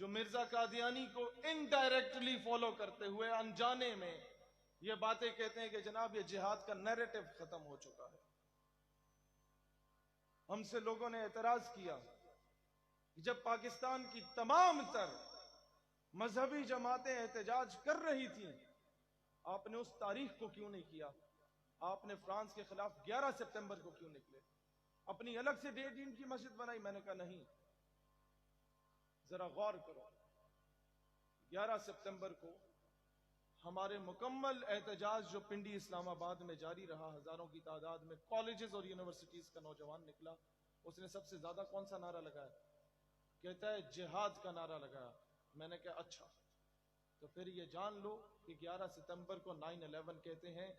जो मिर्जा कादियानी को indirectly follow करते हुए अनजाने में ये बातें कहते हैं कि जनाब ये जिहाद का नैरेटिव खत्म हो चुका है। हमसे लोगों ने एतराज किया कि जब पाकिस्तान की तमाम तर मजहबी जमातें एहतजाज कर रही थी, आपने उस तारीख को क्यों नहीं किया? आपने फ्रांस के खिलाफ 11 सितंबर को क्यों निकले? अपनी अलग से डेट इनकी मस्जिद बनाई। मैंने कहा नहीं, जरा गौर करो, 11 सितंबर को हमारे मुकम्मल एहतजाज जो पिंडी इस्लामाबाद में जारी रहा, हजारों की तादाद में कॉलेजेस और यूनिवर्सिटीज का नौजवान निकला, उसने सबसे ज्यादा कौन सा नारा लगाया? कहता है जिहाद का नारा लगाया। मैंने कहा अच्छा, तो फिर ये जान लो कि 11 सितंबर को 9/11 कहते हैं।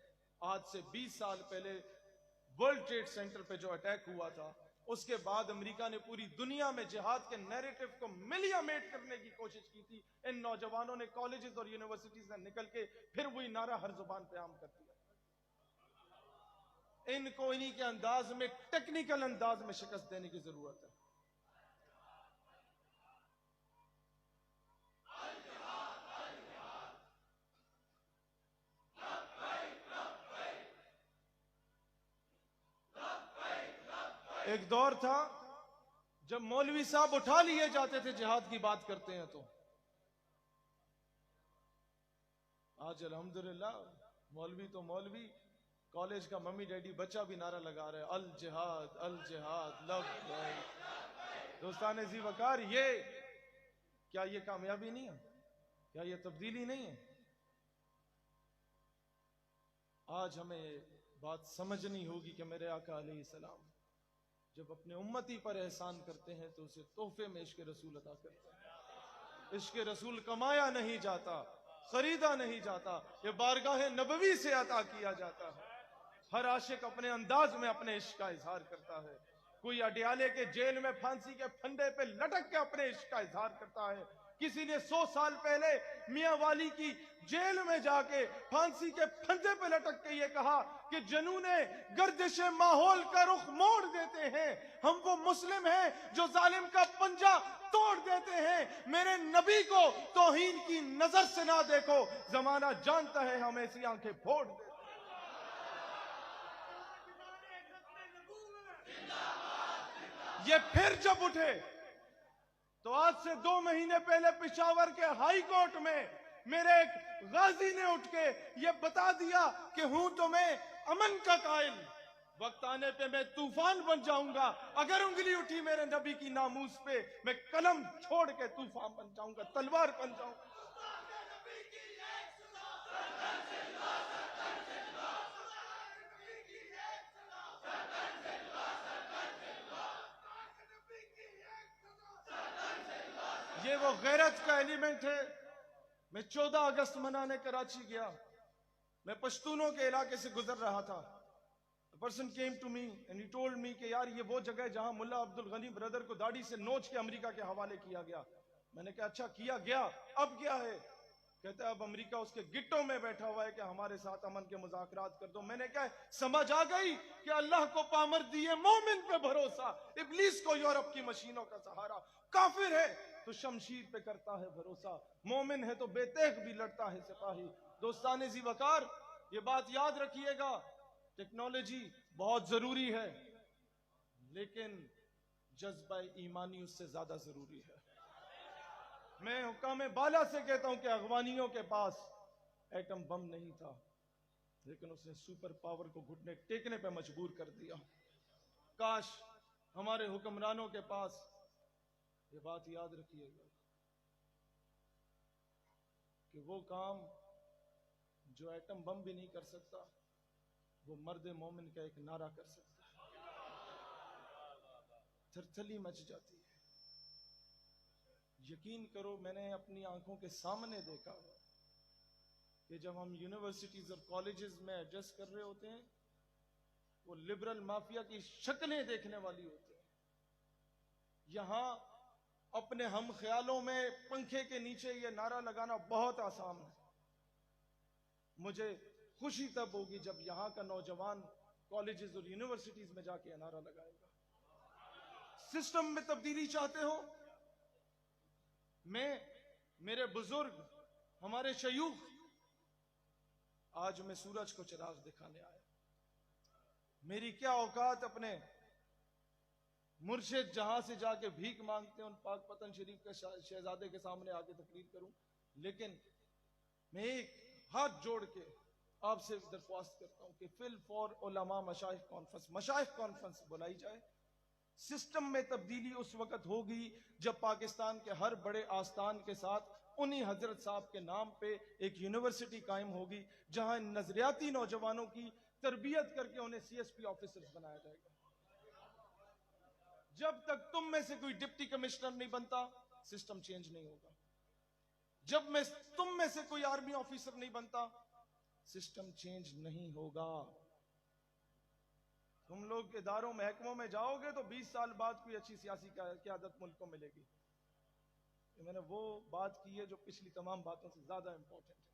आज से 20 साल पहले वर्ल्ड ट्रेड सेंटर पे जो अटैक हुआ था, उसके बाद अमेरिका ने पूरी दुनिया में जिहाद के नैरेटिव को मिलियमेट करने की कोशिश की थी। इन नौजवानों ने कॉलेजेस और यूनिवर्सिटीज से निकल के फिर वही नारा हर जुबान पे आम कर दिया। इनको इन्हीं के अंदाज में, टेक्निकल अंदाज में शिकस्त देने की जरूरत है। एक दौर था जब मौलवी साहब उठा लिए जाते थे जिहाद की बात करते हैं तो। आज अल्हम्दुलिल्लाह मौलवी तो मौलवी, कॉलेज का मम्मी डैडी बच्चा भी नारा लगा रहे अल जिहाद लव। दोस्तान जी वकार, ये क्या ये कामयाबी नहीं है? क्या ये तब्दीली नहीं है? आज हमें बात समझनी होगी कि मेरे आका अलैहिस्सलाम जब अपने उम्मती पर एहसान करते हैं तो उसे तोहफे में इश्क रसूल अता करते हैं। इश्क रसूल कमाया नहीं जाता, खरीदा नहीं जाता, ये बारगाह नबवी से अता किया जाता है। हर आशिक अपने अंदाज में अपने इश्क का इजहार करता है। कोई अडियाले के जेल में फांसी के फंदे पे लटक के अपने इश्क का इजहार करता है। किसी ने 100 साल पहले मियां वाली की जेल में जाके फांसी के फंदे पे लटक के ये कहा कि जनूने गर्दिश माहौल का रुख मोड़ देते हैं, हम वो मुस्लिम हैं जो जालिम का पंजा तोड़ देते हैं। मेरे नबी को तौहीन की नजर से ना देखो, जमाना जानता है हम ऐसी आंखें फोड़ देते हैं। ये फिर जब उठे तो आज से 2 महीने पहले पिशावर के हाई कोर्ट में मेरे एक गाजी ने उठ के ये बता दिया कि हूं तो मैं अमन का कायल, वक्त आने पे मैं तूफान बन जाऊंगा। अगर उंगली उठी मेरे नबी की नामूस पे, मैं कलम छोड़ के तूफान बन जाऊंगा, तलवार बन जाऊंगा। ये वो गैरत का एलिमेंट है। मैं 14 अगस्त मनाने कराची गया। मैं पश्तूनों के इलाके से गुजर रहा था। A person came to me and he told me कि यार ये वो जगह है जहां मुल्ला अब्दुल गनी ब्रदर को दाढ़ी से नोच के अमेरिका के हवाले किया गया। मैंने कहा अच्छा किया गया, अब क्या है? कहता है अब अमेरिका उसके गिट्टों में बैठा हुआ है कि हमारे साथ अमन के मुज़ाकरात कर दो। मैंने कहा समझ आ गई कि अल्लाह को पामर दिए मोमिन पे भरोसा, इब्लीस को यूरोप की मशीनों का सहारा। काफिर है तो शमशीर पे करता है भरोसा, मोमिन है तो बेतेग भी लड़ता है सिपाही। दोस्ताने जी वकार, ये बात याद रखिएगा, टेक्नोलॉजी बहुत जरूरी है लेकिन जज्बा ईमानी उससे ज्यादा जरूरी है। मैं हुक्काम बाला से कहता हूं कि अगवानियों के पास एटम बम नहीं था लेकिन उसने सुपर पावर को घुटने टेकने पे मजबूर कर दिया। काश हमारे हुक्मरानों के पास, ये बात याद रखिएगा, कि वो काम जो एटम बम भी नहीं कर सकता वो मर्द मोमिन का एक नारा कर सकता है। थरथली मच जाती है। यकीन करो मैंने अपनी आंखों के सामने देखा कि जब हम यूनिवर्सिटीज और कॉलेजेस में एड्रेस कर रहे होते हैं वो लिबरल माफिया की शक्लें देखने वाली होती हैं। यहां अपने हम ख्यालों में पंखे के नीचे ये नारा लगाना बहुत आसान है। मुझे खुशी तब होगी जब यहां का नौजवान कॉलेजेस और यूनिवर्सिटीज में जाके नारा लगाएगा। सिस्टम में तब्दीली चाहते हो? मैं, मेरे बुजुर्ग, हमारे शयूख, आज मैं सूरज को चिराग दिखाने आया। मेरी क्या औकात अपने मुर्शिद जहां से जाके भीख मांगते हैं उन पाक पतन शरीफ के शहजादे के सामने आके तकरीर करूं। लेकिन मैं एक हाथ जोड़ के आपसे दरख्वास्त करता हूं कि फिल फॉर उलमा मशाइख कॉन्फ्रेंस बुलाई जाए। सिस्टम में तब्दीली उस वक्त होगी जब पाकिस्तान के हर बड़े आस्थान के साथ उन्हीं हजरत साहब के नाम पे एक यूनिवर्सिटी कायम होगी, जहां नजरियाती नौजवानों की तरबियत करके उन्हें सीएसपी ऑफिसर्स बनाया जाएगा। जब तक तुम में से कोई डिप्टी कमिश्नर नहीं बनता, सिस्टम चेंज नहीं होगा। जब मैं तुम में से कोई आर्मी ऑफिसर नहीं बनता, सिस्टम चेंज नहीं होगा। तुम लोग इदारों महकमों में जाओगे तो 20 साल बाद कोई अच्छी सियासी क़यादत मुल्क को मिलेगी। तो मैंने वो बात की है जो पिछली तमाम बातों से ज्यादा इंपॉर्टेंट है।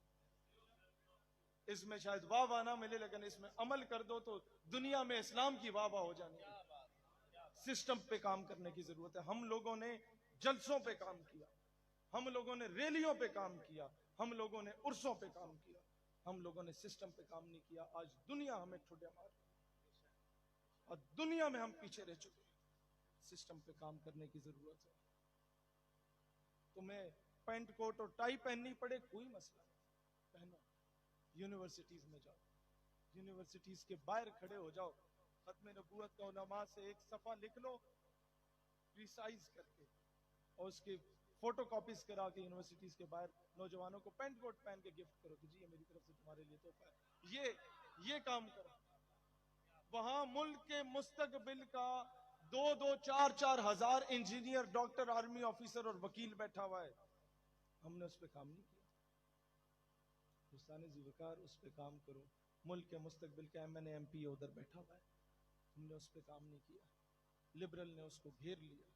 इसमें शायद वाह वाह ना मिले, लेकिन इसमें अमल कर दो तो दुनिया में इस्लाम की वाह वाह हो जानी है। सिस्टम पे काम करने की जरूरत है। हम लोगों ने जलसों पे काम किया, हम लोगों ने रैलियों पे काम किया, हम लोगों ने उर्सों पे काम किया, हम लोगों ने सिस्टम पे काम नहीं किया। आज दुनिया हमें ठुड्डे मार रही है और दुनिया में हम पीछे रह चुके हैं। सिस्टम पे काम करने की जरूरत है। तुम्हें पैंट कोट और टाई पहननी पड़े, कोई मसला नहीं, पहनो। यूनिवर्सिटीज में जाओ, यूनिवर्सिटीज के बाहर खड़े हो जाओ, खत्म नबूवत का उलमा से एक सफा लिख लो प्रिसाइज करके, और उसके फोटो कॉपीज करा के यूनिवर्सिटीज के बाहर नौजवानों को पैंट कोट पहन के गिफ्ट करो कि जी ये मेरी तरफ से तुम्हारे लिए तोहफा है। ये काम करो। वहां मुल्क के मुस्तकबिल का 2-2, 4-4 हजार इंजीनियर, डॉक्टर, आर्मी ऑफिसर और वकील बैठा हुआ है। हमने उस पर काम नहीं किया। हिंदुस्तानी ज़िवकार उस पर काम करो। मुल्क के मुस्तकबिल का MNA MP उधर बैठा हुआ है, हमने उस पर काम नहीं किया। लिबरल ने उसको घेर लिया,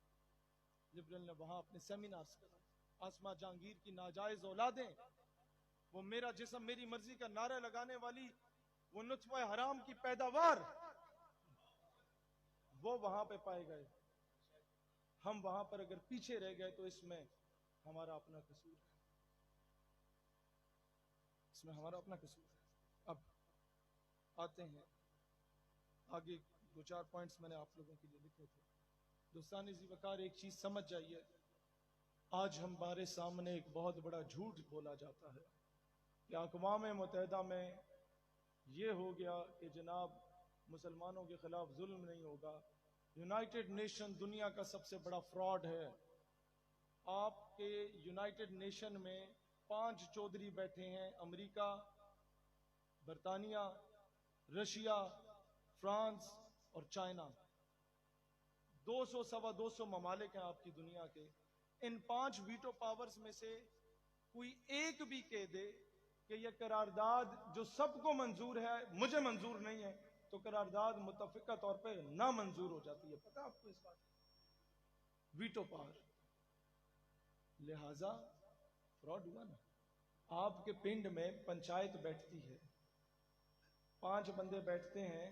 लिबरल ने वहां अपने सेमिनार्स कराए। आसमा जहांगीर की नाजायज औलादें, वो मेरा जिस्म मेरी मर्जी का नारा लगाने वाली, वो नुत्फ़ा हराम की पैदावार, वो वहां पे पाए गए। हम वहां पर अगर पीछे रह गए तो इसमें हमारा अपना कसूर है, इसमें हमारा अपना कसूर है। अब आते हैं आगे। 2-4 पॉइंट्स मैंने आप लोगों के लिए लिखे थे। दोस्तानी ज़िवकार, एक चीज समझ जाइए, आज हमारे सामने एक बहुत बड़ा झूठ बोला जाता है कि अक़वाम मुत्तहिदा में ये हो गया कि जनाब मुसलमानों के खिलाफ जुल्म नहीं होगा। यूनाइटेड नेशन दुनिया का सबसे बड़ा फ्रॉड है। आपके यूनाइटेड नेशन में 5 चौधरी बैठे हैं, अमेरिका, बरतानिया, रशिया, फ्रांस और चाइना। 200 सवा 200 ममालिक हैं आपकी दुनिया के। इन 5 वीटो पावर्स में से कोई एक भी कह दे कि यह करारदाद जो सबको मंजूर है मुझे मंजूर नहीं है, तो करारदाद मुतफ़िका तौर पे ना मंजूर हो जाती है। पता आपको इस बात? वीटो पावर, लिहाजा फ्रॉड हुआ ना। आपके पिंड में पंचायत बैठती है, 5 बंदे बैठते हैं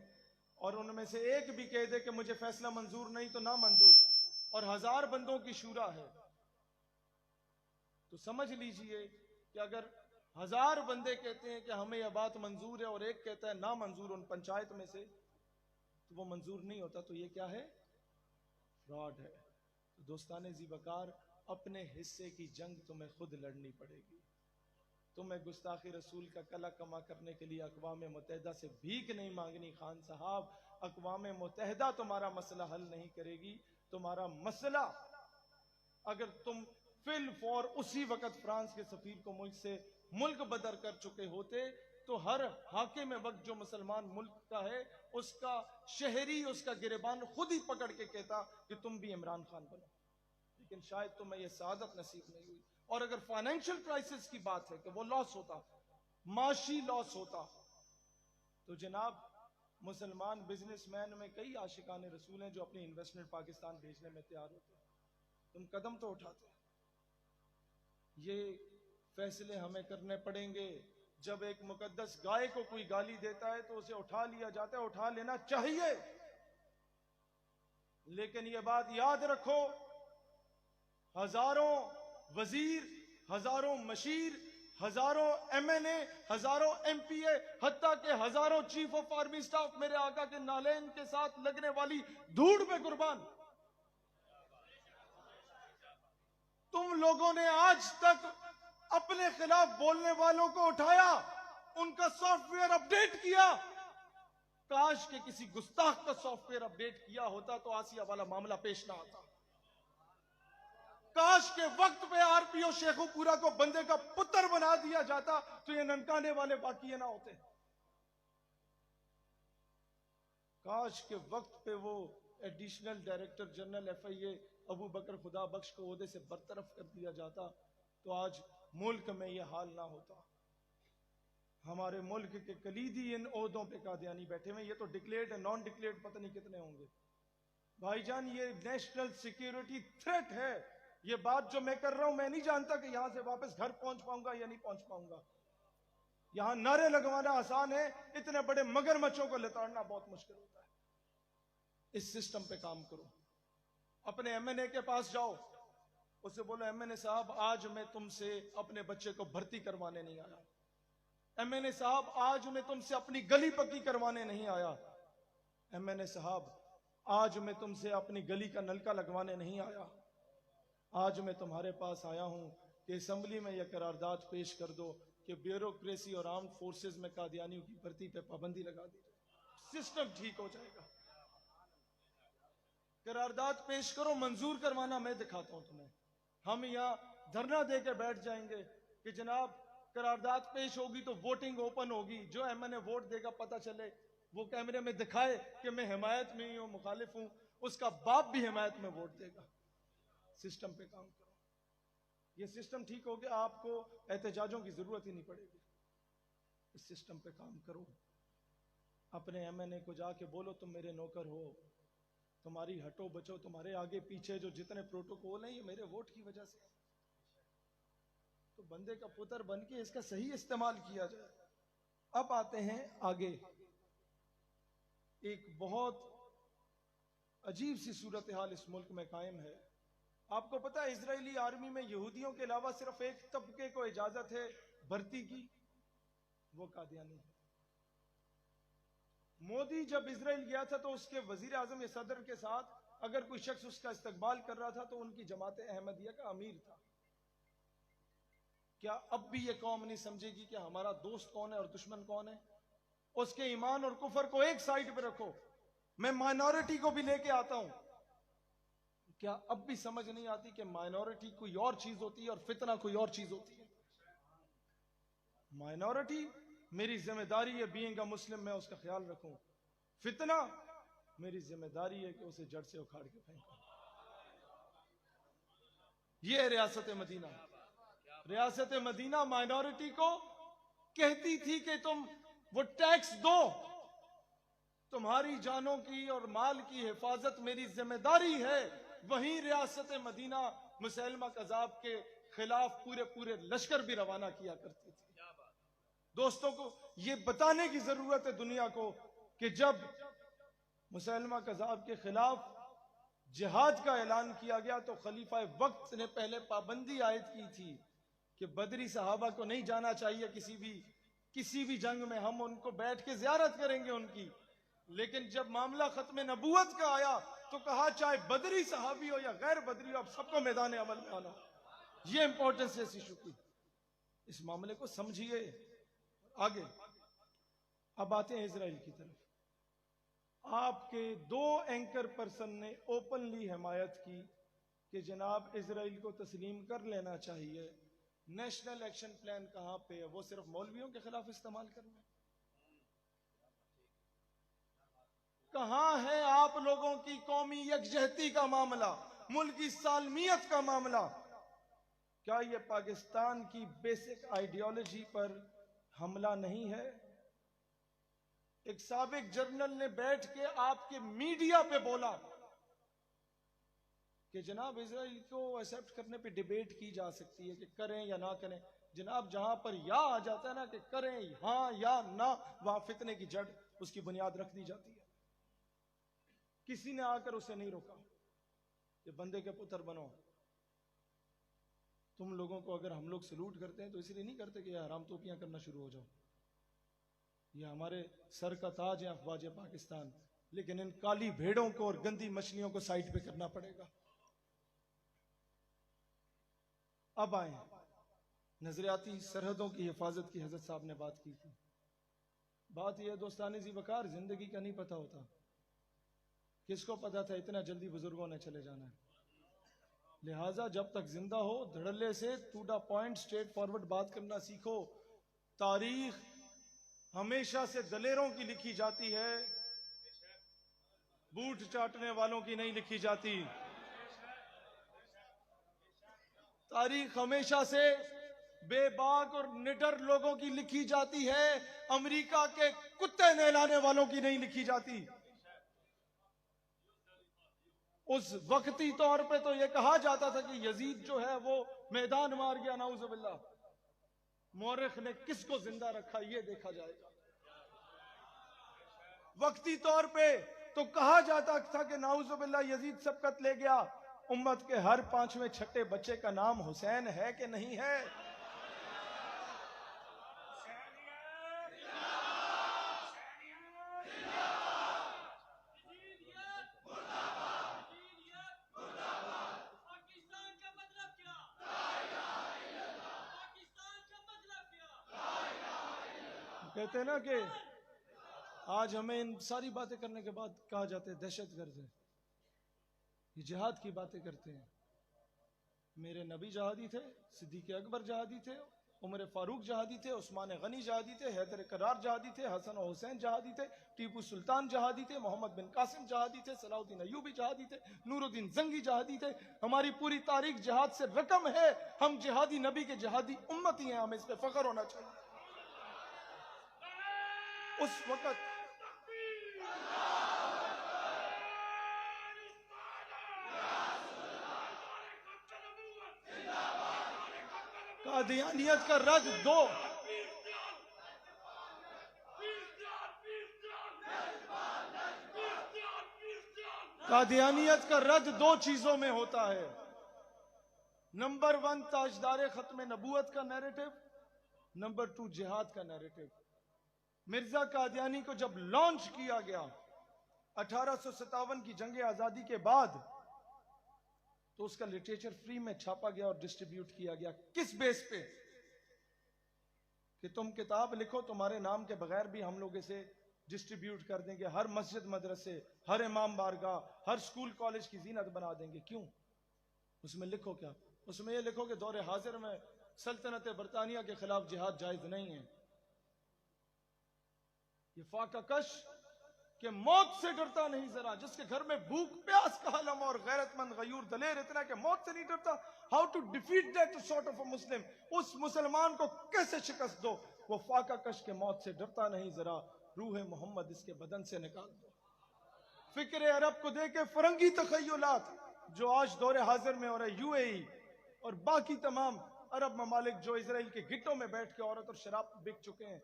और उनमें से एक भी कह दे कि मुझे फैसला मंजूर नहीं तो ना मंजूर, और 1000 बंदों की शूरा है, तो समझ लीजिए कि अगर 1000 बंदे कहते हैं कि हमें यह बात मंजूर है और एक कहता है ना मंजूर उन पंचायत में से, तो वो मंजूर नहीं होता, तो ये क्या है? फ्रॉड है। तो दोस्ताने ज़िवकार, अपने हिस्से की जंग तुम्हें खुद लड़नी पड़ेगी। तुम्हें गुस्ताखी रसूल का कला कमा करने के लिए अक़वाम मुत्तहिदा से भीख नहीं मांगनी। खान साहब, अक़वाम मुत्तहिदा तुम्हारा मसला हल नहीं करेगी। तुम्हारा मसला, अगर तुम फिल फॉर उसी वक्त फ्रांस के सफीर को मुल्क से मुल्क बदर कर चुके होते, तो हर हाकिम वक्त जो मुसलमान मुल्क का है, उसका शहरी, उसका गिरबान खुद ही पकड़ के कहता कि तुम भी इमरान खान बनो। लेकिन शायद तुम्हें यह सादत नसीब नहीं हुई। और अगर फाइनेंशियल क्राइसिस की बात है कि वो लॉस होता, माशी लॉस होता, तो जनाब मुसलमान बिजनेसमैन में कई आशिकान रसूल हैं जो अपनी इन्वेस्टमेंट पाकिस्तान भेजने में तैयार होते हैं। तुम कदम तो उठाते। ये फैसले हमें करने पड़ेंगे। जब एक मुकद्दस गाय को कोई गाली देता है तो उसे उठा लिया जाता है, उठा लेना चाहिए। लेकिन यह बात याद रखो, हजारों वजीर, हजारों मशीर, हजारों एमएनए, हजारों एमपीए, हत्ता के हजारों चीफ ऑफ आर्मी स्टाफ मेरे आका के नालेन के साथ लगने वाली धूड़ पे कुर्बान। तुम लोगों ने आज तक अपने खिलाफ बोलने वालों को उठाया, उनका सॉफ्टवेयर अपडेट किया। काश के किसी गुस्ताख का सॉफ्टवेयर अपडेट किया होता तो आसिया वाला मामला पेश ना आता। काश के वक्त पे आरपीओ शेखुपुरा को बंदे का पुत्र बना दिया जाता तो ये ननकाने वाले वाकये ना होते। काश के वक्त पे वो additional director general FIA Abu Bakar Khuda Bakhsh को ओहदे से बरतरफ कर दिया जाता तो आज मुल्क में यह हाल ना होता। हमारे मुल्क के कलीदी इन ओहदों पे कादियानी बैठे हुए, ये तो डिक्लेयर्ड है, नॉन डिक्लेयर्ड पता नहीं कितने होंगे। भाईजान ये नेशनल सिक्योरिटी थ्रेट है। ये बात जो मैं कर रहा हूं, मैं नहीं जानता कि यहां से वापस घर पहुंच पाऊंगा या नहीं पहुंच पाऊंगा। यहां नारे लगवाना आसान है, इतने बड़े मगरमच्छों को लिताड़ना बहुत मुश्किल होता है। इस सिस्टम पे काम करो। अपने एमएनए के पास जाओ, उससे बोलो एमएनए साहब आज मैं तुमसे अपने बच्चे को भर्ती करवाने नहीं आया। एमएनए साहब आज मैं तुमसे अपनी गली पक्की करवाने नहीं आया। एमएनए साहब आज मैं तुमसे अपनी गली का नलका लगवाने नहीं आया। आज मैं तुम्हारे पास आया हूं कि असेंबली में यह करारदाद पेश कर दो कि ब्यूरोक्रेसी और आर्म्ड फोर्सेस में कादियानियों की भर्ती पे पाबंदी लगा दी जाए, सिस्टम ठीक हो जाएगा। करारदाद पेश करो, मंजूर करवाना मैं दिखाता हूं तुम्हें। हम यहां धरना दे के बैठ जाएंगे कि जनाब करारदाद पेश होगी तो वोटिंग ओपन होगी, जो एमएनए वोट देगा पता चले, वो कैमरे में दिखाए कि मैं हिमायत में ही हूं, मुखालिफ हूं, उसका बाप भी हिमायत में वोट देगा। सिस्टम पे काम करो। ये सिस्टम ठीक हो गया, आपको एहतजाजों की जरूरत ही नहीं पड़ेगी। इस सिस्टम पे काम करो। अपने एमएनए को जाके बोलो तुम मेरे नौकर हो, तुम्हारी हटो बचो, तुम्हारे आगे पीछे जो जितने प्रोटोकॉल हैं ये मेरे वोट की वजह से। तो बंदे का पुत्र बन के इसका सही इस्तेमाल किया जाए। अब आते हैं आगे। एक बहुत अजीब सी सूरत हाल इस मुल्क में कायम है। आपको पता है इजरायली आर्मी में यहूदियों के अलावा सिर्फ एक तबके को इजाजत है भर्ती की, वो कादियानी है। मोदी जब इजराइल गया था तो उसके वजीर आजम या सदर के साथ अगर कोई शख्स उसका इस्तकबाल कर रहा था तो उनकी जमात अहमदिया का अमीर था। क्या अब भी यह कौम नहीं समझेगी कि हमारा दोस्त कौन है और दुश्मन कौन है? उसके ईमान और कुफर को एक साइड पे रखो, मैं माइनॉरिटी को भी लेके आता हूं। क्या अब भी समझ नहीं आती कि माइनॉरिटी कोई और चीज होती है और फितना कोई और चीज होती है? माइनॉरिटी मेरी जिम्मेदारी है बीइंग अ मुस्लिम, मैं उसका ख्याल रखूं। फितना मेरी जिम्मेदारी है कि उसे जड़ से उखाड़ के फेंकूं। यह है रियासत मदीना। रियासत मदीना माइनॉरिटी को कहती थी कि तुम वो टैक्स दो, तुम्हारी जानों की और माल की हिफाजत मेरी जिम्मेदारी है। वहीं रियासत मदीना मुसैलमा कज़ाब के खिलाफ पूरे पूरे लश्कर भी रवाना किया करती थी। दोस्तों को यह बताने की जरूरत है दुनिया को कि जब मुसैलमा कज़ाब के खिलाफ जिहाद का ऐलान किया गया तो खलीफा वक्त ने पहले पाबंदी आयद की थी कि बदरी सहाबा को नहीं जाना चाहिए किसी भी जंग में, हम उनको बैठ के जियारत करेंगे उनकी। लेकिन जब मामला खत्म नबूवत का आया तो कहा चाहे बदरी सहाबी हो या गैर बदरी हो, अब सबको मैदान अमल में आना। यह इंपॉर्टेंस है इस इशू की। इस मामले को समझिए। आगे अब आते हैं इजराइल की तरफ। आपके 2 एंकर पर्सन ने ओपनली हिमायत की कि जनाब इजराइल को तस्लीम कर लेना चाहिए। नेशनल एक्शन प्लान कहां पे है? वो सिर्फ मौलवियों के खिलाफ इस्तेमाल करना। कहां है आप लोगों की कौमी यकजहती का मामला, मुल्क की सालमियत का मामला? क्या यह पाकिस्तान की बेसिक आइडियोलॉजी पर हमला नहीं है? एक साबिक जर्नल ने बैठ के आपके मीडिया पे बोला कि जनाब इजराइल को एक्सेप्ट करने पे डिबेट की जा सकती है कि करें या ना करें। जनाब जहां पर या आ जाता है ना कि करें हां या ना, वहां फितने की जड़, उसकी बुनियाद रख दी जाती है। किसी ने आकर उसे नहीं रोका कि बंदे के पुत्र बनो। तुम लोगों को अगर हम लोग सलूट करते हैं तो इसलिए नहीं करते कि हराम टोपियां करना शुरू हो जाओ, ये हमारे सर का ताज है अफवाज पाकिस्तान, लेकिन इन काली भेड़ों को और गंदी मछलियों को साइड पे करना पड़ेगा। अब आए नजरियाती सरहदों की हिफाजत की, हजरत साहब ने बात की थी। बात यह दोस्तानी जी वकार, जिंदगी का नहीं पता होता। किसको पता था इतना जल्दी बुजुर्गों ने चले जाना है? लिहाजा जब तक जिंदा हो धड़ल्ले से to the point straightforward बात करना सीखो। तारीख हमेशा से दलेरों की लिखी जाती है, बूट चाटने वालों की नहीं लिखी जाती। तारीख हमेशा से बेबाक और निडर लोगों की लिखी जाती है, अमेरिका के कुत्ते नहलाने वालों की नहीं लिखी जाती। उस वक्ती तौर पे तो यह कहा जाता था कि यजीद जो है वो मैदान मार गया, नाउजुबिल्लाह। मौरख ने किसको जिंदा रखा यह देखा जाएगा। वक्ती तौर पे तो कहा जाता था कि नाउजुबिल्लाह यजीद सबकत ले गया। उम्मत के हर पांचवें छठे बच्चे का नाम हुसैन है कि नहीं है? कहते हैं ना कि आज हमें इन सारी बातें करने के बाद कहा जाता है दहशतगर्द है, ये जिहाद की बातें करते हैं। मेरे नबी जहादी थे, सिद्दीक अकबर जहादी थे, उमर फारूक जहादी थे, उस्मान गनी जहादी थे, हैदर करार जहादी थे, हसन और हुसैन जहादी थे, टीपू सुल्तान जहादी थे, मोहम्मद बिन कासिम जहादी थे, सलाउद्दीन अयूबी जहादी थे, नूरुद्दीन जंगी जहादी थे। हमारी पूरी तारीख जिहाद से रकम है। हम जिहादी नबी के जिहादी उम्मती हैं, हमें इस पर फख्र होना चाहिए। उस वक्त कादियानियत का रद्द कादियानियत का रद्द दो चीजों में होता है। नंबर 1 ताजदार खत्म नबूवत का नैरेटिव, नंबर 2 जिहाद का नैरेटिव। मिर्जा कादियानी को जब लॉन्च किया गया 1857 की जंग आजादी के बाद, तो उसका लिटरेचर फ्री में छापा गया और डिस्ट्रीब्यूट किया गया। किस बेस पे? कि तुम किताब लिखो, तुम्हारे नाम के बगैर भी हम लोग इसे डिस्ट्रीब्यूट कर देंगे, हर मस्जिद मदरसे, हर इमाम बारगाह, हर स्कूल कॉलेज की जीनत बना देंगे। क्यों? उसमें लिखो क्या? उसमें यह लिखो कि दौरे हाजिर में सल्तनत बरतानिया के खिलाफ जिहाद जायज नहीं है। ये फाका कश कि मौत से डरता नहीं जरा, जिसके घर में भूख प्यास का आलम और गैरतमंद गयूर दलेर इतना कि मौत से नहीं डरता। How to defeat that sort of a Muslim? उस मुसलमान को कैसे शिकस्त दो? वो फाका कश के मौत से डरता नहीं जरा, रूह मोहम्मद इसके बदन से निकाल दो। फिक्र अरब को देके फरंगी तखय्युलात जो आज दौरे हाजिर में हो रहे यूएई और बाकी तमाम अरब ममालिक जो इसराइल के गिट्टों में बैठ के औरत और शराब बिक चुके हैं,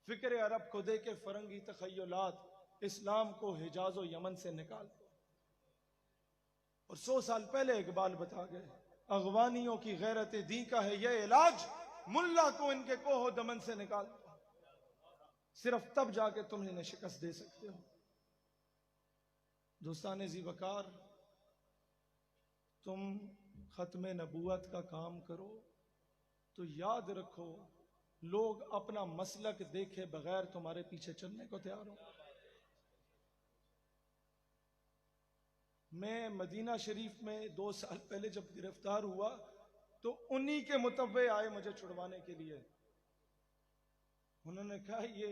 फिक्र अरब को देके फरंगी तखय्युलात इस्लाम को हिजाज और यमन से निकाल दो। और 100 साल पहले इकबाल बता गए, अगवानियों की गैरत दी का है यह इलाज, मुल्ला को इनके कोहो दमन से निकाल दो। सिर्फ तब जाके तुम इन्हें शिकस्त दे सकते हो। दोस्ताने जी वकार, तुम खत्म नबूवत का काम करो तो याद रखो लोग अपना मसलक देखे बगैर तुम्हारे पीछे चलने को तैयार हो। मैं मदीना शरीफ में 2 साल पहले जब गिरफ्तार हुआ तो उन्हीं के मुतव्वे आए मुझे छुड़वाने के लिए। उन्होंने कहा ये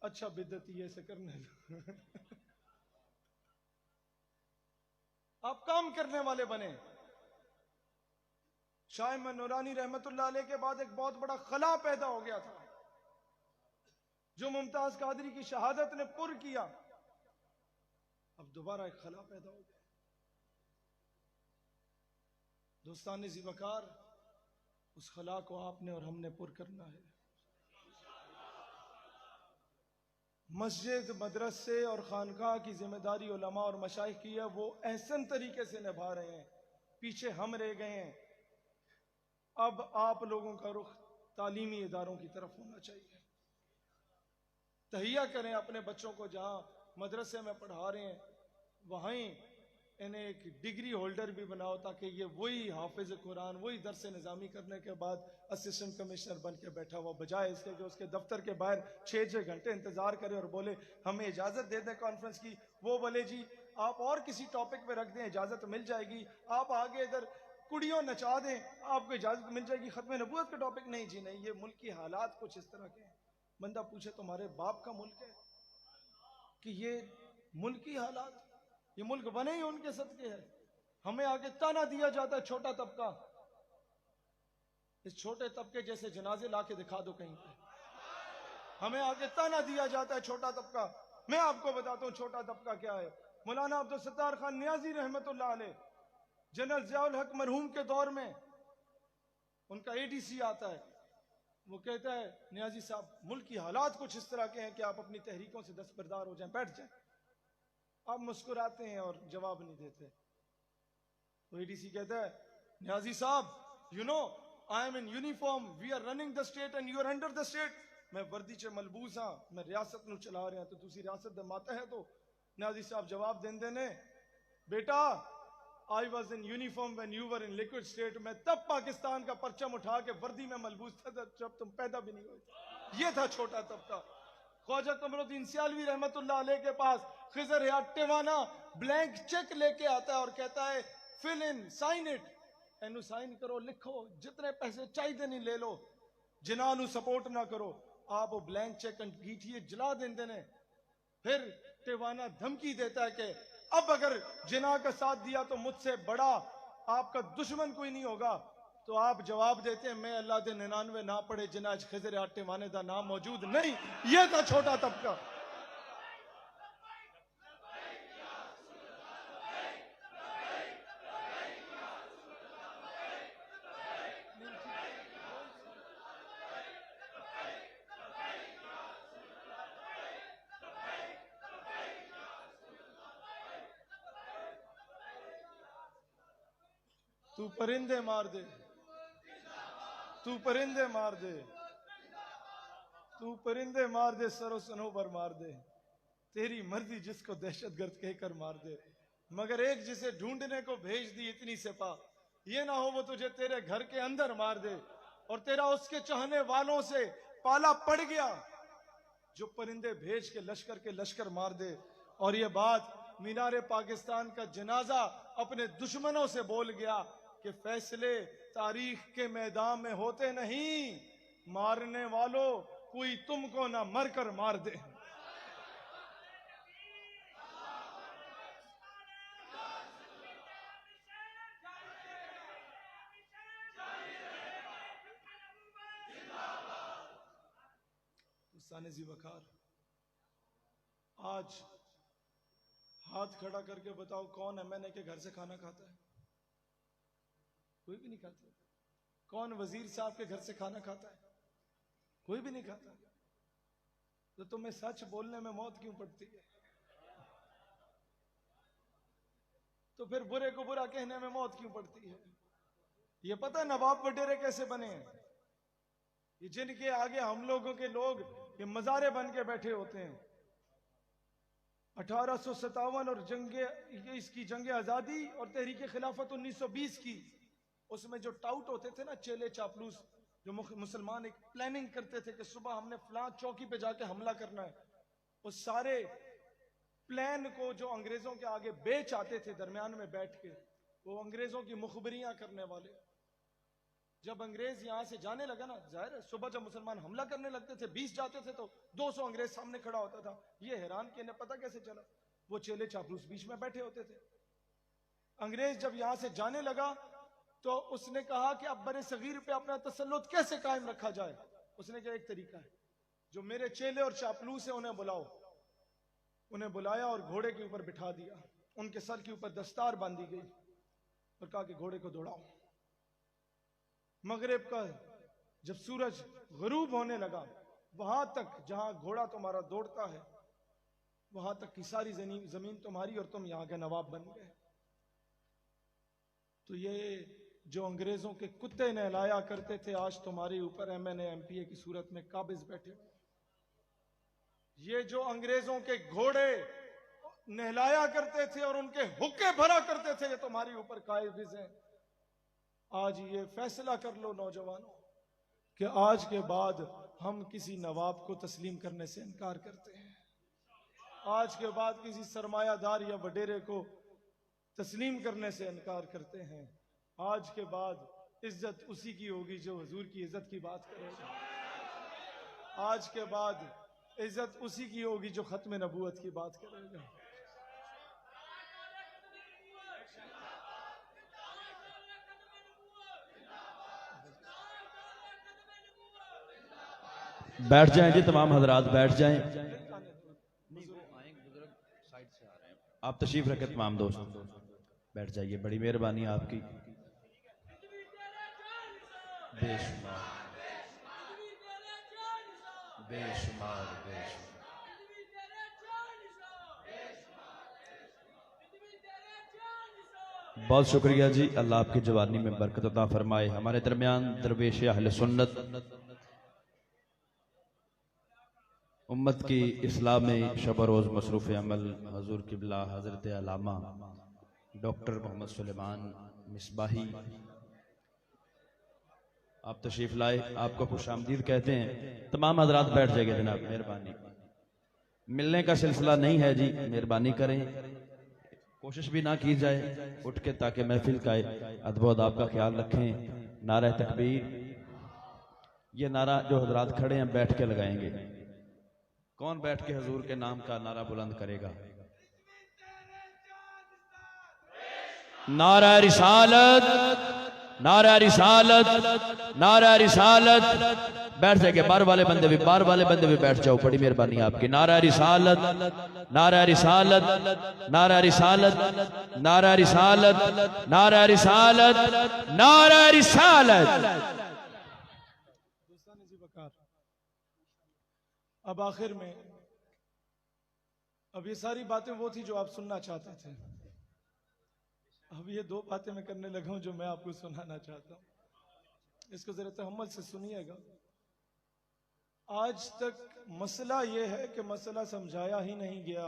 अच्छा बिदती है, ऐसे करने लो। आप काम करने वाले बने। शाह अहमद नूरानी रहमतुल्लाह अलैह के बाद एक बहुत बड़ा खला पैदा हो गया था जो मुमताज कादरी की शहादत ने पुर किया। अब दोबारा एक खला पैदा हो गया। दोस्ताने ज़िवकार, उस खला को आपने और हमने पुर करना है। मस्जिद, मदरसे और खानकाह की जिम्मेदारी उलमा और मशाइख की है, वो एहसन तरीके से निभा रहे हैं। पीछे हम रह गए हैं। अब आप लोगों का रुख तालीमी इदारों की तरफ होना चाहिए। तहिया करें अपने बच्चों को, जहां मदरसे में पढ़ा रहे हैं वहीं इन्हें एक डिग्री होल्डर भी बनाओ, ताकि ये वही हाफिज कुरान, वही दरस निज़ामी करने के बाद असिस्टेंट कमिश्नर बन के बैठा हुआ, बजाय इसके कि उसके दफ्तर के बाहर 6-6 घंटे इंतजार करे और बोले हमें इजाजत दे दें कॉन्फ्रेंस की। वो बोले जी आप और किसी टॉपिक पे रख दें, इजाजत मिल जाएगी। आप आगे इधर कुड़ियों नचा दें, आपको इजाजत मिल जाएगी। खत्म नबूवत का टॉपिक नहीं जी नहीं, ये मुल्क की हालात कुछ इस तरह के हैं। बंदा पूछे तुम्हारे बाप का मुल्क है कि ये मुल्क की हालात, ये मुल्क बने ही उनके सदके है। हमें आगे ताना दिया जाता है छोटा तबका। इस छोटे तबके जैसे जनाजे लाके दिखा दो कहीं पे। हमें आगे ताना दिया जाता है छोटा तबका। मैं आपको बताता हूं छोटा तबका क्या है। मौलाना अब्दुल सत्तार खान नियाजी रहमतुल्लाह अलैह, जनरल जियाउल हक मरहूम के दौर में उनका एडीसी आता है, वो कहता है नियाजी साहब मुल्क की हालात कुछ इस तरह के हैं कि आप अपनी तहरीकों से दस्तबरदार हो जाएं, बैठ जाएं। आप मुस्कुराते हैं और जवाब नहीं देते। तो एडीसी कहता है नियाजी साहब you know I am in uniform, we are running the state and you are under the state. मैं वर्दी च मलबूस हाँ, मैं रियासत नू चला रहा तो तुसी रियासत दे माते है। तो नियाजी साहब जवाब देंदे ने बेटा I was in uniform when you were in liquid state. मैं तब पाकिस्तान का परचम उठा के वर्दी में मलबूस था जब तुम पैदा भी नहीं हुए। ये था छोटा तबका। ख्वाजा कमरुद्दीन सियालवी रहमतुल्लाह अलैह के पास खिजर हयात टिवाना ब्लैंक चेक लेके आता है और कहता है फिल इन साइन इट, एनु साइन करो, लिखो, जितने पैसे चाहिए नहीं ले लो, जिन्हां नू सपोर्ट ना करो। आप वो ब्लैंक चेक अंगीठिए जला देंदे ने। फिर टिवाना धमकी देता है कि अब अगर जिना का साथ दिया तो मुझसे बड़ा आपका दुश्मन कोई नहीं होगा। तो आप जवाब देते हैं मैं अल्लाह दे 99 ना पढ़े जिना खिजर हयात टिवाने का नाम मौजूद नहीं। यह था छोटा तबका। तू परिंदे मार दे, तू परिंदे मार दे, तू परिंदे मार दे, सरो सनोबर मार दे, तेरी मर्जी जिसको दहशतगर्द कहकर मार दे, मगर एक जिसे ढूंढने को भेज दी इतनी सिपा, ये ना हो वो तुझे तेरे घर के अंदर मार दे और तेरा उसके चाहने वालों से पाला पड़ गया जो परिंदे भेज के लश्कर मार दे। और ये बात मीनारे पाकिस्तान का जनाजा अपने दुश्मनों से बोल गया कि फैसले तारीख के मैदान में होते नहीं, मारने वालों कोई तुमको ना मरकर मार दे। सानिजी वकार, आज हाथ खड़ा करके बताओ कौन एमएनए के घर से खाना खाता है? कोई भी नहीं खाता। कौन वजीर साहब के घर से खाना खाता है? कोई भी नहीं खाता। तो तुम्हें सच बोलने में मौत क्यों पड़ती है? तो फिर बुरे को बुरा कहने में मौत क्यों पड़ती है? ये पता है नवाब वडेरे कैसे बने हैं? ये जिनके आगे हम लोगों के लोग ये मजारे बन के बैठे होते हैं। 1857 और इसकी जंग आजादी और तहरीक खिलाफत 1920 की, उसमें जो टाउट होते थे ना, चेले चापलूस, जो मुसलमान एक प्लानिंग करते थे कि सुबह हमने फलां चौकी पे जाके हमला करना है, उस सारे प्लान को जो अंग्रेजों के आगे बेच आते थे दरमियान में बैठ के, वो अंग्रेजों की मुखबरियां करने वाले, जब अंग्रेज यहां से जाने लगा ना, जाहिर है सुबह जब मुसलमान हमला करने लगते थे 20 जाते थे तो 200 अंग्रेज सामने खड़ा होता था। ये हैरान कि इन्हें पता कैसे चला? वो चेले चापलूस बीच में बैठे होते थे। अंग्रेज जब यहां से जाने लगा तो उसने कहा कि अब बड़े सगीर पे अपना तसल्लुत कैसे कायम रखा जाए। उसने कहा एक तरीका है, जो मेरे चेले और चापलूस है उन्हें बुलाओ। उन्हें बुलाया और घोड़े के ऊपर बिठा दिया, उनके सर के ऊपर दस्तार बांधी गई और कहा कि घोड़े को दौड़ाओ। मगरिब का जब सूरज गरूब होने लगा, वहां तक जहां घोड़ा तुम्हारा दौड़ता है वहां तक की सारी जमीन तुम्हारी और तुम यहां के नवाब बन गए। तो ये जो अंग्रेजों के कुत्ते नहलाया करते थे, आज तुम्हारे ऊपर MNA MPA की सूरत में काबिज बैठे हुए। ये जो अंग्रेजों के घोड़े नहलाया करते थे और उनके हुक्के भरा करते थे, ये तुम्हारे ऊपर काबिज हैं। आज ये फैसला कर लो नौजवानों कि आज के बाद हम किसी नवाब को तस्लीम करने से इनकार करते हैं। आज के बाद किसी सरमायादार या वडेरे को तस्लीम करने से इनकार करते हैं। आज के बाद इज्जत उसी की होगी जो हुजूर की इज्जत की बात करेगा। आज के बाद इज्जत उसी की होगी जो खत्म नबूवत की बात करेगा। बैठ जाएं जी, तमाम हजरात बैठ जाएं। आप तशरीफ रखें तमाम दोस्त, बैठ जाइए, बड़ी मेहरबानी आपकी। बेशुमार बेशुमार बेशुमार बहुत शुक्रिया जी, अल्लाह आपकी जवानी में बरकत अता फरमाए। हमारे दरमियान दरवेश अहले सुन्नत उम्मत की इस्लाम में शब रोज़ मसरूफ़ अमल हजूर किबला हज़रत अल्लामा डॉक्टर मोहम्मद सुलेमान मिसबाही आप तशरीफ़ लाए, आपको खुशामदीद कहते हैं। तमाम हजरात बैठ जाएंगे जनाब, मेहरबानी। मिलने का सिलसिला नहीं है जी, मेहरबानी करें, कोशिश भी ना की जाए उठ के, ताकि महफिल का अदब अदाब का ख्याल रखें। नारा तकबीर, ये नारा जो हजरात खड़े हैं बैठ के लगाएंगे। कौन बैठ के हजूर के नाम का नारा बुलंद करेगा? नारा रिसालत, नारा रिसालत, नारा रिसालत। बैठ जाएंगे, बार वाले बंदे भी बैठ जाओ, बड़ी मेहरबानी आपकी। नारा रिसालत, नारा रिसालत, नारा रिसालत, नारा रिसालत, नारा रिसालत, नारा रिसालत। अब आखिर में, अब ये सारी बातें वो थी जो आप सुनना चाहते थे। अब ये दो बातें मैं करने लगा हूं जो मैं आपको सुनाना चाहता हूं। इसको जरा तहम्मुल से सुनिएगा। आज तक मसला ये है कि मसला समझाया ही नहीं गया।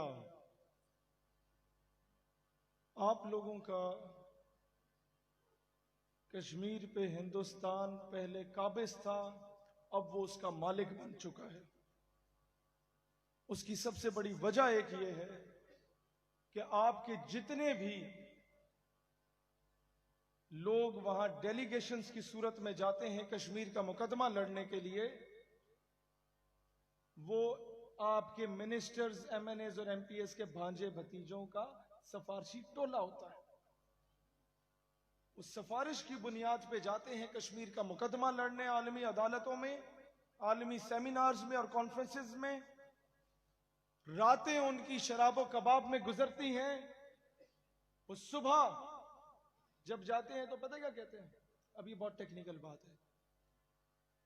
आप लोगों का कश्मीर पे हिंदुस्तान पहले काबिज था, अब वो उसका मालिक बन चुका है। उसकी सबसे बड़ी वजह एक ये है कि आपके जितने भी लोग वहां डेलीगेशंस की सूरत में जाते हैं कश्मीर का मुकदमा लड़ने के लिए, वो आपके मिनिस्टर्स, MNAs और MPAs के भांजे भतीजों का सिफारशी टोला होता है। उस सिफारिश की बुनियाद पे जाते हैं कश्मीर का मुकदमा लड़ने, आलमी अदालतों में, आलमी सेमिनार्स में और कॉन्फ्रेंसेस में। रातें उनकी शराबो कबाब में गुजरती हैं। वो सुबह जब जाते हैं तो पता क्या कहते हैं? अभी बहुत टेक्निकल बात है,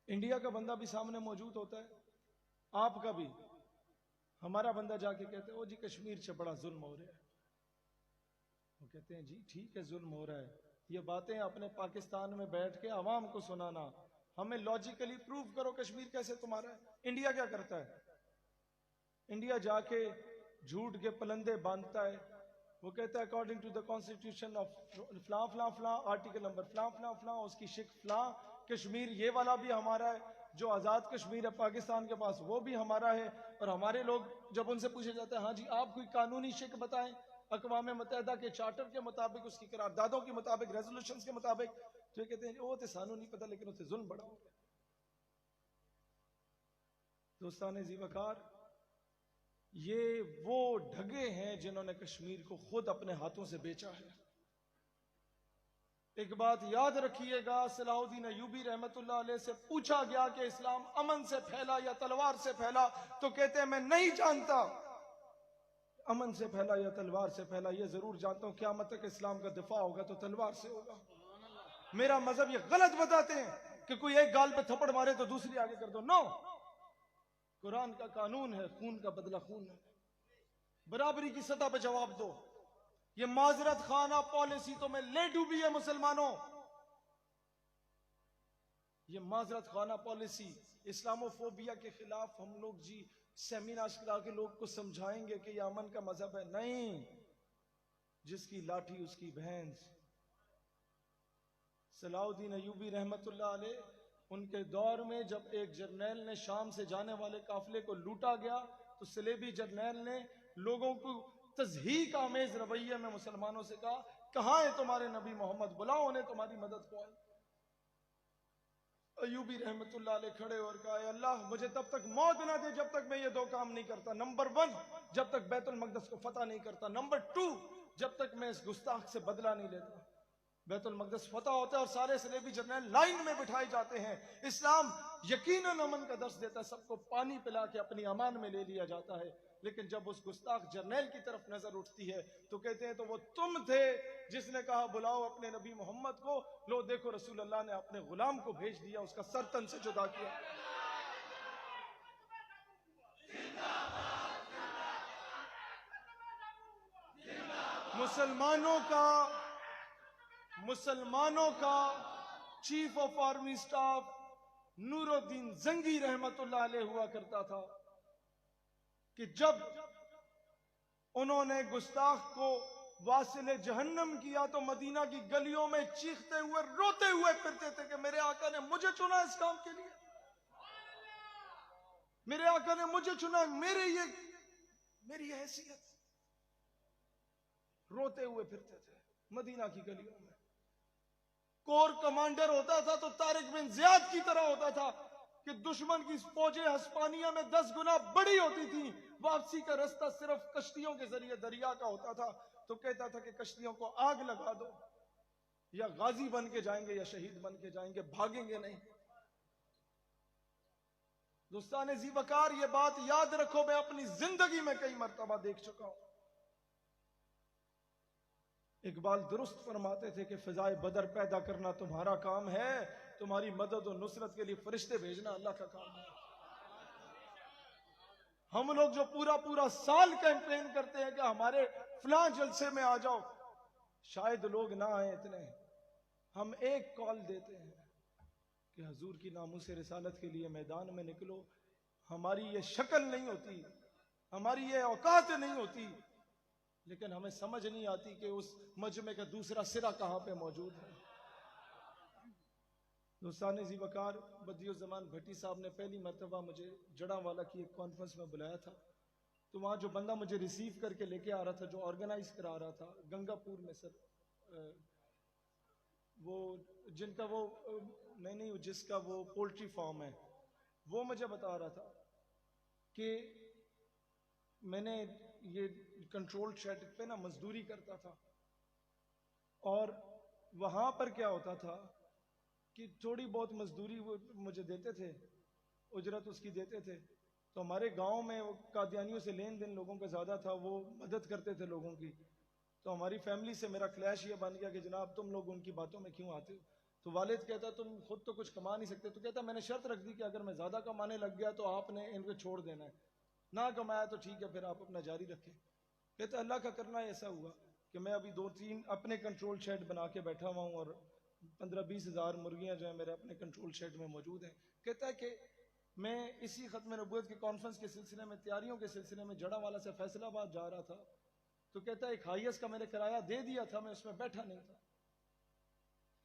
इंडिया का बंदा भी सामने मौजूद होता है, आपका भी। हमारा बंदा जाके कहते हैं, ओ जी कश्मीर से बड़ा जुल्म हो रहा है। वो कहते हैं जी ठीक है, जुल्म हो रहा है। ये बातें अपने पाकिस्तान में बैठ के आवाम को सुनाना, हमें लॉजिकली प्रूव करो कश्मीर कैसे तुम्हारा है। इंडिया क्या करता है? इंडिया जाके झूठ के पलंदे बांधता है। वो कहता है according to the constitution of blah blah blah, article number blah blah blah, उसकी शिक फ्ला, कश्मीर ये वाला भी हमारा है, जो आजाद कश्मीर है पाकिस्तान के पास वो भी हमारा है। और हमारे लोग जब उनसे पूछे जाता है हाँ जी आप कोई कानूनी शिक बताएं अक़वाम मुत्तहिदा के चार्टर के मुताबिक, उसकी करारदादों के मुताबिक, रेजोल्यूशंस के मुताबिक, तो ये कहते हैं वो तो सानू नहीं पता, लेकिन उससे जुल्म बड़ा हो गया। दोस्तान ज़ीवकार, ये वो ढगे हैं जिन्होंने कश्मीर को खुद अपने हाथों से बेचा है। एक बात याद रखिएगा, सलाहुद्दीन अय्यूबी रहमतुल्लाह अलैह से पूछा गया कि इस्लाम अमन से फैला या तलवार से फैला, तो कहते हैं मैं नहीं जानता अमन से फैला या तलवार से फैला, ये जरूर जानता हूं क़यामत तक इस्लाम का दिफा होगा तो तलवार से होगा। मेरा मजहब ये गलत बताते हैं कि कोई एक गाल पे थप्पड़ मारे तो दूसरी आगे कर दो। नो, कुरान का कानून है, खून का बदला खून है, बराबरी की सतह पे जवाब दो। ये माजरत खाना पॉलिसी तो में ले डूबी है मुसलमानों। ये माजरत खाना पॉलिसी, इस्लामोफोबिया के खिलाफ हम लोग जी सेमिनार्स करा के लोग को समझाएंगे कि ये अमन का मजहब है। नहीं, जिसकी लाठी उसकी भैंस। सलाउद्दीन अयूबी रहमतुल्लाह अलैह, उनके दौर में जब एक जर्नैल ने शाम से जाने वाले काफिले को लूटा गया तो सलेबी जर्नैल ने लोगों को तज़हीक आमेज रवैये में मुसलमानों से कहा, कहां है तुम्हारे नबी मोहम्मद, बुलाओ उन्हें तुम्हारी मदद को आए। अयूबी रहमतुल्लाह अलैह खड़े और कहा, अल्लाह मुझे तब तक मौत ना दे जब तक मैं ये दो काम नहीं करता। नंबर 1, जब तक बैतुल मक़दस को फतह नहीं करता। नंबर 2, जब तक मैं इस गुस्ताख से बदला नहीं लेता। बैतुल मक़दस फतह होता है और सारे सलेबी जर्नैल लाइन में बिठाए जाते हैं। इस्लाम यकीनन अमन का दर्स देता है, सबको पानी पिला के अपनी अमान में ले लिया जाता है। लेकिन जब उस गुस्ताख जर्नैल की तरफ नजर उठती है तो कहते हैं तो वो तुम थे जिसने कहा बुलाओ अपने नबी मोहम्मद को। लो देखो रसूल अल्लाह ने अपने गुलाम को भेज दिया, उसका सर तन से जुदा किया। मुसलमानों का chief of army staff Nuruddin Zangi रहमतुल्लाह अलैह हुआ करता था कि जब उन्होंने गुस्ताख को वासिले जहन्नम किया तो मदीना की गलियों में चीखते हुए रोते हुए फिरते थे कि मेरे आका ने मुझे चुना इस काम के लिए, मेरे आका ने मुझे चुना, मेरी हैसियत। रोते हुए फिरते थे मदीना की गलियों में। कोर कमांडर होता था तो तारिक बिन जियाद की तरह होता था कि दुश्मन की फौजें हस्पानिया में 10 गुना बड़ी होती थी। वापसी का रास्ता सिर्फ कश्तियों के जरिए दरिया का होता था। तो कहता था कि कश्तियों को आग लगा दो, या गाजी बन के जाएंगे या शहीद बन के जाएंगे, भागेंगे नहीं। दोस्तान जी वकार, ये बात याद रखो, मैं अपनी जिंदगी में कई मर्तबा देख चुका हूं। इकबाल दुरुस्त फरमाते थे कि फिजाए बदर पैदा करना तुम्हारा काम है, तुम्हारी मदद और नुसरत के लिए फरिश्ते भेजना अल्लाह का काम है। हम लोग जो पूरा पूरा साल कैंपेन करते हैं कि हमारे फलां जलसे में आ जाओ, शायद लोग ना आए इतने। हम एक कॉल देते हैं कि हजूर की नामूस रिसालत के लिए मैदान में निकलो। हमारी ये शक्ल नहीं होती, हमारी ये औकात नहीं होती, लेकिन हमें समझ नहीं आती कि उस मजमे का दूसरा सिरा कहां पे मौजूद है। दोस्तान जी वकार, बदियुज़्ज़मान भट्टी साहब ने पहली मरतबा मुझे जड़ावाला की एक कॉन्फ्रेंस में बुलाया था। तो वहाँ जो बंदा मुझे रिसीव करके लेके आ रहा था, जो ऑर्गेनाइज करा रहा था गंगापुर में सर, वो जिनका वो नहीं जिसका वो पोल्ट्री फार्म है, वो मुझे बता रहा था कि मैंने ये कंट्रोल शेड पे ना मजदूरी करता था, और वहां पर क्या होता था कि थोड़ी बहुत मजदूरी वो मुझे देते थे, उजरत उसकी देते थे। तो हमारे गांव में वो कादियानियों से लेन देन लोगों का ज्यादा था, वो मदद करते थे लोगों की। तो हमारी फैमिली से मेरा क्लैश ये बन गया कि जनाब तुम लोग उनकी बातों में क्यों आते हो। तो वालिद कहता तुम खुद तो कुछ कमा नहीं सकते। तो कहता मैंने शर्त रख दी कि अगर मैं ज्यादा कमाने लग गया तो आपने इनको छोड़ देना है, ना कमाया तो ठीक है फिर आप अपना जारी रखें। कहता अल्लाह का करना ऐसा हुआ कि मैं अभी 2-3 अपने कंट्रोल शेड बना के बैठा हुआ हूँ, और 15-20 हज़ार मुर्गियां जो है मेरे अपने कंट्रोल शेड में मौजूद हैं। कहता है कि मैं इसी खत्म नबूवत के कॉन्फ्रेंस के सिलसिले में, तैयारियों के सिलसिले में जड़ावाला से फैसलाबाद जा रहा था। तो कहता है एक हाईएस का मैंने किराया दे दिया था, मैं उसमें बैठा नहीं था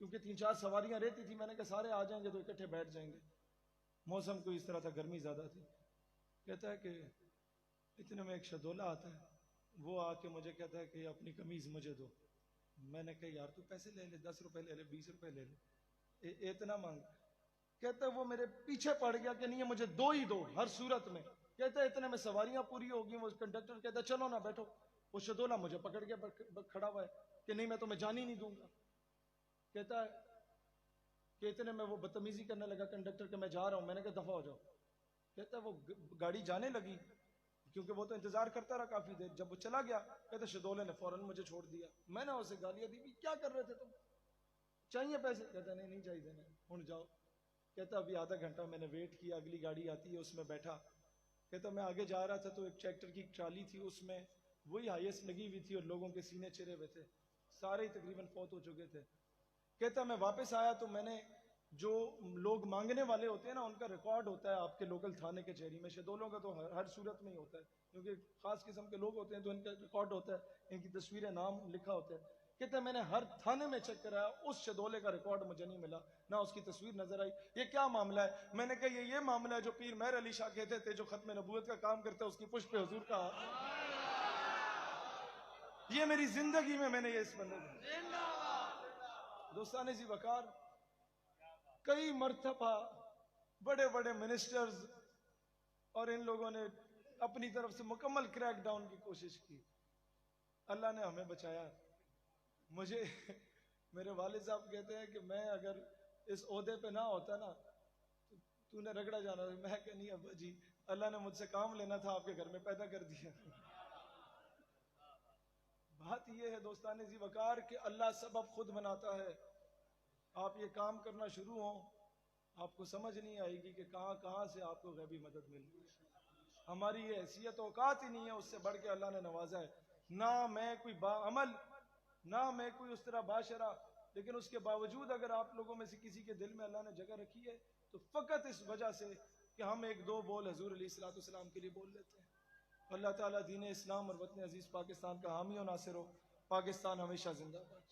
क्योंकि 3-4 सवारियां रहती थी। मैंने कहा सारे आ जाएंगे तो इकट्ठे बैठ जाएंगे। मौसम कोई इस तरह था, गर्मी ज्यादा थी। कहता है कि इतने में एक शदोला आता है, वो आके मुझे कहता है कि अपनी कमीज मुझे दो। मैंने कहा यार तू पैसे ले ले, 10 रुपए ले ले, 20 रुपए ले ले, इतना मांग। कहता है वो मेरे पीछे पड़ गया कि नहीं मुझे 2 ही दो हर सूरत में। कहता है इतने में सवारियां पूरी होगी। वो कंडक्टर कहता है चलो ना बैठो। वो शदोला मुझे पकड़ के खड़ा हुआ है कि नहीं मैं तुम्हें जान ही नहीं दूंगा। कहता है कि इतने में वो बदतमीजी करने लगा कंडक्टर के, मैं जा रहा हूं। मैंने कहा दफा हो जाओ। कहता है वो गाड़ी जाने लगी क्योंकि वो तो इंतजार करता रहा काफी देर। जब वो चला गया कहते शदोले ने फौरन मुझे छोड़ दिया। मैंने उसे गालियां दी, क्या कर रहे थे तुम, चाहिए पैसे? कहता नहीं चाहिए देने, हूं जाओ। कहता अभी आधा घंटा मैंने वेट किया, अगली गाड़ी आती है उसमें बैठा। कहता मैं आगे जा रहा था तो एक ट्रैक्टर की ट्राली थी, उसमें वही हाईएस्ट लगी हुई थी और लोगों के सीने चिरे हुए थे, सारे ही तकरीबन फौत हो चुके थे। कहता मैं वापस आया तो मैंने जो लोग मांगने वाले होते हैं ना, उनका रिकॉर्ड होता है आपके लोकल थाने कचहरी में। शहदोलों का तो हर सूरत में ही होता है, क्योंकि खास किस्म के लोग होते हैं तो इनका रिकॉर्ड होता है, इनकी तस्वीरें, नाम लिखा होता है। कहते हैं मैंने हर थाने में चेक कराया, उस शहदोले का रिकॉर्ड मुझे नहीं मिला, ना उसकी तस्वीर नजर आई। ये क्या मामला है? मैंने कहा ये मामला है जो पीर मेहर अली शाह कहते थे, जो खत्म नबूवत का काम करते हैं उसकी पुष्प पे हुजूर का। ये मेरी जिंदगी में मैंने ये इस बंदे दोस्ताने जी वकार कई मरतबा बड़े बड़े मिनिस्टर्स और इन लोगों ने अपनी तरफ से मुकम्मल क्रैक डाउन की कोशिश की। अल्लाह ने हमें बचाया। मुझे मेरे वालिद साहब कहते हैं कि मैं अगर इस ओहदे पे ना होता ना तो तूने रगड़ा जाना था। मैं कह नहीं अब्बा जी, अल्लाह ने मुझसे काम लेना था, आपके घर में पैदा कर दिया। बात यह है दोस्ताने जी वकार कि अल्लाह सबब खुद बनाता है। आप ये काम करना शुरू हो, आपको समझ नहीं आएगी कि कहां कहां से आपको गैबी मदद मिल रही है। हमारी ये हैसियत औकात ही नहीं है, उससे बढ़ के अल्लाह ने नवाजा है। ना मैं कोई बाअमल, ना मैं कोई उस तरह बाशरा, लेकिन उसके बावजूद अगर आप लोगों में से किसी के दिल में अल्लाह ने जगह रखी है तो फकत इस वजह से कि हम एक दो बोल हजूर अलैहिस्सलाम के लिए बोल लेते हैं। अल्लाह ताला दीन इस्लाम और वतन अजीज पाकिस्तान का हामी और नासिर हो। पाकिस्तान हमेशा जिंदाबाद।